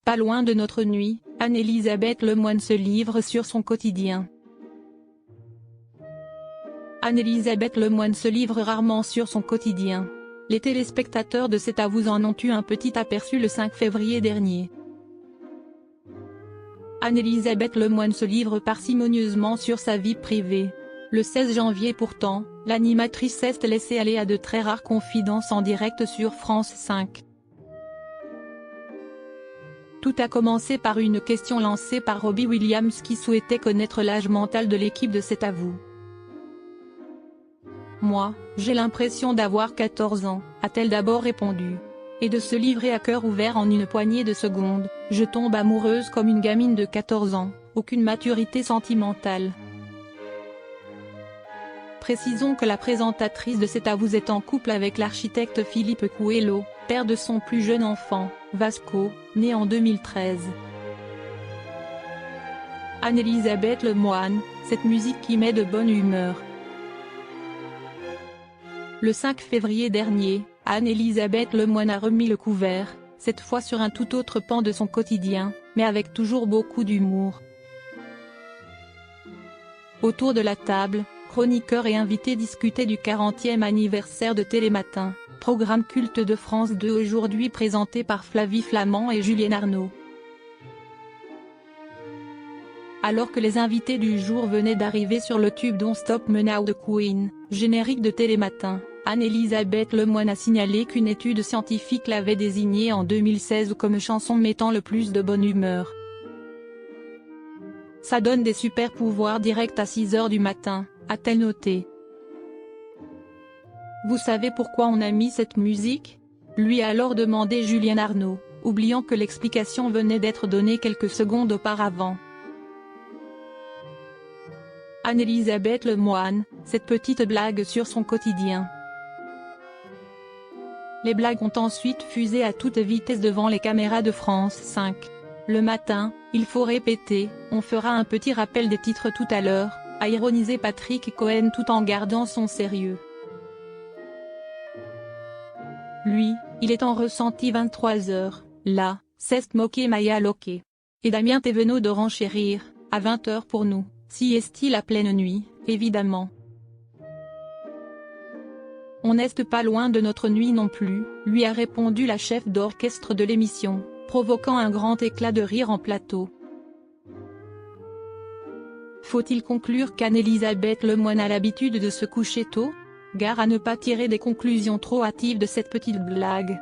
Pas loin de notre nuit, Anne-Elisabeth Lemoine se livre sur son quotidien. Anne-Elisabeth Lemoine se livre rarement sur son quotidien. Les téléspectateurs de C'est à vous en ont eu un petit aperçu le 5 février dernier. Anne-Elisabeth Lemoine se livre parcimonieusement sur sa vie privée. Le 16 janvier pourtant, l'animatrice s'est laissée aller à de très rares confidences en direct sur France 5. Tout a commencé par une question lancée par Robbie Williams qui souhaitait connaître l'âge mental de l'équipe de C'est à vous. « Moi, j'ai l'impression d'avoir 14 ans, a-t-elle d'abord répondu. Et de se livrer à cœur ouvert en une poignée de secondes, je tombe amoureuse comme une gamine de 14 ans, aucune maturité sentimentale. » Précisons que la présentatrice de C'est à vous est en couple avec l'architecte Philippe Coelho, père de son plus jeune enfant, Vasco, né en 2013. Anne-Elisabeth Lemoine, cette musique qui met de bonne humeur. Le 5 février dernier, Anne-Elisabeth Lemoine a remis le couvert, cette fois sur un tout autre pan de son quotidien, mais avec toujours beaucoup d'humour. Autour de la table, chroniqueurs et invités discutaient du 40e anniversaire de Télématin, programme culte de France 2 aujourd'hui présenté par Flavie Flament et Julienne Arnaud. Alors que les invités du jour venaient d'arriver sur le tube Don't Stop Me Now de Queen, générique de Télématin, Anne-Elisabeth Lemoine a signalé qu'une étude scientifique l'avait désignée en 2016 comme chanson mettant le plus de bonne humeur. Ça donne des super pouvoirs directs à 6 h du matin, a-t-elle noté. Vous savez pourquoi on a mis cette musique ? Lui a alors demandé Julienne Arnaud, oubliant que l'explication venait d'être donnée quelques secondes auparavant. Anne-Elisabeth Lemoine, cette petite blague sur son quotidien. Les blagues ont ensuite fusé à toute vitesse devant les caméras de France 5. Le matin, il faut répéter, on fera un petit rappel des titres tout à l'heure, a ironisé Patrick Cohen tout en gardant son sérieux. Lui, il est en ressenti 23 h, là, c'est moqué Maya Loquet. Et Damien Thévenot de renchérir, à 20 h pour nous, si est-il à pleine nuit, évidemment. On n'est pas loin de notre nuit non plus, lui a répondu la chef d'orchestre de l'émission, provoquant un grand éclat de rire en plateau. Faut-il conclure qu'Anne-Elisabeth Lemoine a l'habitude de se coucher tôt ? Gare à ne pas tirer des conclusions trop hâtives de cette petite blague.